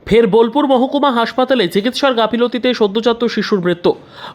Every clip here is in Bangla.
ফের বোলপুর মহকুমা হাসপাতালে চিকিৎসার গাফিলতিতে সদ্যজাত শিশুর মৃত্যু।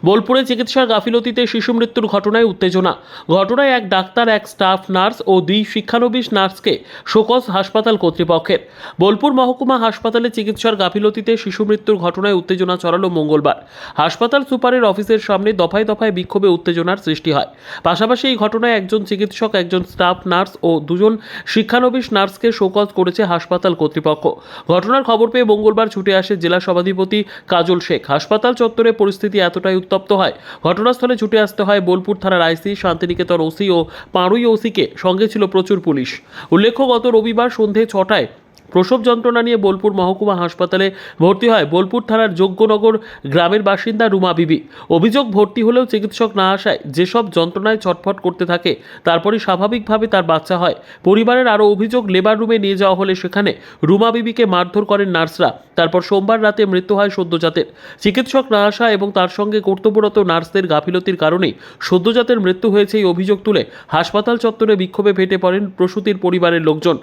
বোলপুরে চিকিৎসার গাফিলতিতে শিশু মৃত্যুর ঘটনায় উত্তেজনা। ঘটনায় এক ডাক্তার, এক স্টাফ নার্স ও দুই শিক্ষানবিশ নার্সকে শোকজ হাসপাতাল কর্তৃপক্ষের। বোলপুর মহকুমা হাসপাতালে চিকিৎসার গাফিলতিতে শিশু মৃত্যুর ঘটনায় উত্তেজনা ছড়ালো মঙ্গলবার। হাসপাতাল সুপারের অফিসের সামনে দফায় দফায় বিক্ষোভে উত্তেজনার সৃষ্টি হয়। পাশাপাশি এই ঘটনায় একজন চিকিৎসক, একজন স্টাফ নার্স ও দুজন শিক্ষানবিশ নার্সকে শোকজ করেছে হাসপাতাল কর্তৃপক্ষ। ঘটনার খবর পেয়ে মঙ্গলবার ছুটে আসে জেলা সভাধিপতি কাজল শেখ। হাসপাতাল চত্বরে পরিস্থিতি এতটাই উত্তপ্ত হয়, ঘটনাস্থলে ছুটে আসতে হয় বোলপুর থানার আইসি, শান্তিনিকেতন ওসি ও পাঁড়ুই ওসিকে। সঙ্গে ছিল প্রচুর পুলিশ। উল্লেখ্য, গত রবিবার সন্ধে 6টায় প্রসব যন্ত্রণা নিয়ে বোলপুর মহকুমা হাসপাতালে ভর্তি হয় বোলপুর থানার যোগ্যনগর গ্রামের বাসিন্দা রুমা বিবি। অভিযোগ, ভর্তি হলেও চিকিৎসক না আসায় যেসব যন্ত্রণায় ছটফট করতে থাকে, তারপরই স্বাভাবিকভাবে তার বাচ্চা হয়। পরিবারের আরও অভিযোগ, লেবার রুমে নিয়ে যাওয়া হলে সেখানে রুমা বিবিকে মারধর করেন নার্সরা। তারপর সোমবার রাতে মৃত্যু হয় সদ্যজাতের। চিকিৎসক না আসা এবং তার সঙ্গে কর্তব্যরত নার্সদের গাফিলতির কারণেই সদ্যজাতের মৃত্যু হয়েছে, এই অভিযোগ তুলে হাসপাতাল চত্বরে বিক্ষোভে ফেটে পড়েন প্রসূতির পরিবারের লোকজন।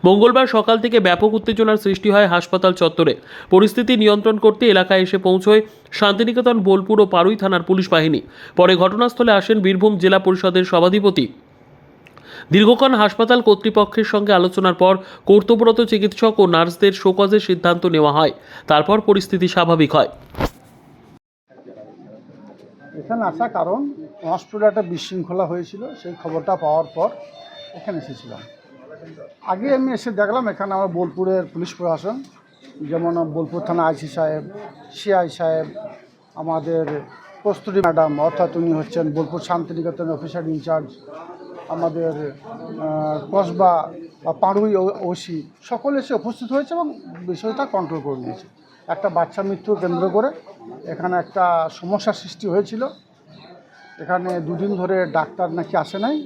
মঙ্গলবার সকাল থেকে ব্যাপক উত্তেজনার সৃষ্টি হয় হাসপাতাল চত্বরে। পরিস্থিতি নিয়ন্ত্রণ করতে এলাকায় এসে পৌঁছয় শান্তিনিকেতন, বোলপুর ও পাড়ুই থানার পুলিশ বাহিনী। পরে ঘটনাস্থলে আসেন বীরভূম জেলা পরিষদের সভাধিপতি। দীর্ঘক্ষণ হাসপাতাল কর্তৃপক্ষের সঙ্গে আলোচনার পর কর্তব্যরত চিকিৎসক ও নার্সদের শোকজের সিদ্ধান্ত নেওয়া হয়। তারপর পরিস্থিতি স্বাভাবিক হয়। এখানে আসা কারণ হসপিটালে একটা বিশৃঙ্খলা হয়েছিল, সেই খবরটা পাওয়ার পর এখানে এসেছিলাম। আগে আমি এসে দেখলাম এখানে আমার বোলপুরের পুলিশ প্রশাসন, যেমন বোলপুর থানা আইসি সাহেব, সিআই সাহেব, আমাদের কস্তুরী ম্যাডাম, অর্থাৎ উনি হচ্ছেন বোলপুর শান্তিনিকেতন অফিসার ইনচার্জ, আমাদের কসবা বা পাঁড়ুই ওসি, সকলে এসে উপস্থিত হয়েছে এবং বিষয়টা কন্ট্রোল করে নিয়েছে। একটা বাচ্চা মৃত্যু কেন্দ্র করে এখানে একটা সমস্যার সৃষ্টি হয়েছিল। এখানে দুদিন ধরে ডাক্তার নাকি আসে নাই,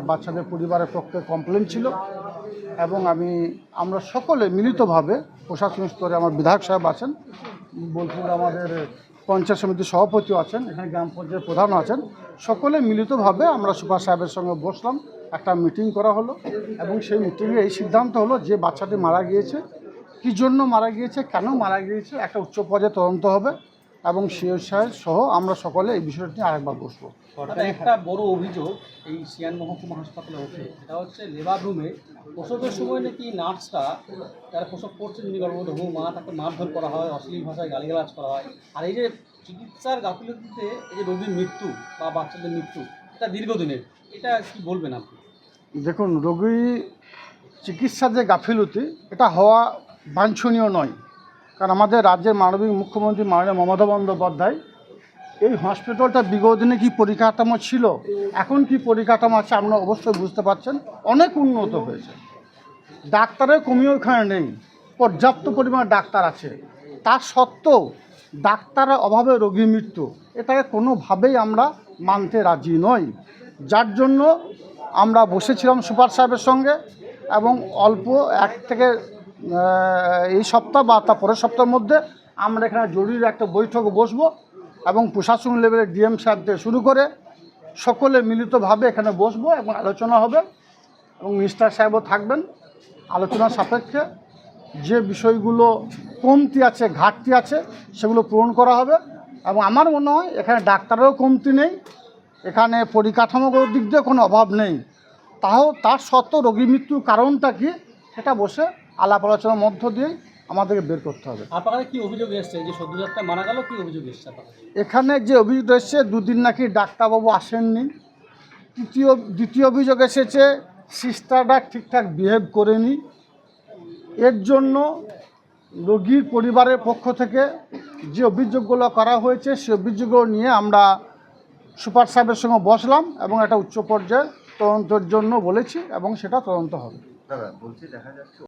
বাচ্চাদের পরিবারের পক্ষে কমপ্লেন ছিল এবং আমরা সকলে মিলিতভাবে প্রশাসনিক স্তরে, আমার বিধায়ক সাহেব আছেন, বোলপুর আমাদের পঞ্চায়েত সমিতির সভাপতিও আছেন, এখানে গ্রাম পঞ্চায়েত প্রধানও আছেন, সকলে মিলিতভাবে আমরা সুপার সাহেবের সঙ্গে বসলাম, একটা মিটিং করা হলো এবং সেই মিটিংয়ে এই সিদ্ধান্ত হলো যে বাচ্চাটি মারা গিয়েছে, কী জন্য মারা গিয়েছে, কেন মারা গিয়েছে, একটা উচ্চ পর্যায়ে তদন্ত হবে এবং সিও সাহেব সহ আমরা সকলে এই বিষয়টি নিয়ে আরেকবার বসবো। একটা বড় অভিযোগ এই সিয়ান মহকুমা হাসপাতালে ওঠে, এটা হচ্ছে লেবার রুমে প্রসবের সময় নাকি নার্সরা যারা প্রসব করছেন গর্ভবতী মা, তাকে মারধর করা হয়, অশ্লীল ভাষায় গালিগালাজ করা হয়। আর এই যে চিকিৎসার গাফিলতিতে এই যে রোগীর মৃত্যু বা বাচ্চাদের মৃত্যু, এটা দীর্ঘদিনের, এটা কি বলবেন আপনি? দেখুন, রোগী চিকিৎসার যে গাফিলতি, এটা হওয়া বাঞ্ছনীয় নয়। কারণ আমাদের রাজ্যের মাননীয় মুখ্যমন্ত্রী মাননীয় মমতা বন্দ্যোপাধ্যায় এই হসপিটালটা বিগত দিনে কী পরিকাঠামো ছিল, এখন কি পরিকাঠামো আছে আপনারা অবশ্যই বুঝতে পারছেন, অনেক উন্নত হয়েছে। ডাক্তারের কমিও এখানে নেই, পর্যাপ্ত পরিমাণে ডাক্তার আছে। তার সত্ত্বেও ডাক্তারের অভাবে রোগীর মৃত্যু, এটাকে কোনোভাবেই আমরা মানতে রাজি নই। যার জন্য আমরা বসেছিলাম সুপার সাহেবের সঙ্গে এবং অল্প এক থেকে এই সপ্তাহ বা তার পরের সপ্তাহের মধ্যে আমরা এখানে জরুরি একটা বৈঠকে বসবো এবং প্রশাসন লেভেলের ডিএম সাহেব থেকে শুরু করে সকলে মিলিতভাবে এখানে বসবো এবং আলোচনা হবে এবং মিনিস্টার সাহেবও থাকবেন। আলোচনা সাপেক্ষে যে বিষয়গুলো কমতি আছে, ঘাটতি আছে, সেগুলো পূরণ করা হবে এবং আমার মনে হয় এখানে ডাক্তারেরও কমতি নেই, এখানে পরিকাঠামোগত দিক দিয়ে কোনো অভাব নেই। তার সত্ত্বেও রোগী মৃত্যুর কারণটা কি, সেটা বসে আলাপ আলোচনার মধ্য দিয়েই আমাদেরকে বের করতে হবে। আপনাদের কি অভিযোগ এসছে যে সদ্যজাতটা মারা গেল, কি অভিযোগ এসছে? এখানে যে অভিযোগ এসছে, দুদিন নাকি ডাক্তারবাবু আসেননি। দ্বিতীয় অভিযোগ এসেছে সিস্টাররা ঠিকঠাক বিহেভ করেনি। এর জন্য রোগীর পরিবারের পক্ষ থেকে যে অভিযোগগুলো করা হয়েছে, সেই অভিযোগগুলো নিয়ে আমরা সুপার সাহেবের সঙ্গে বসলাম এবং একটা উচ্চ পর্যায়ে তদন্তের জন্য বলেছি এবং সেটা তদন্ত হবে। দাদা বলছি, দেখা যাচ্ছে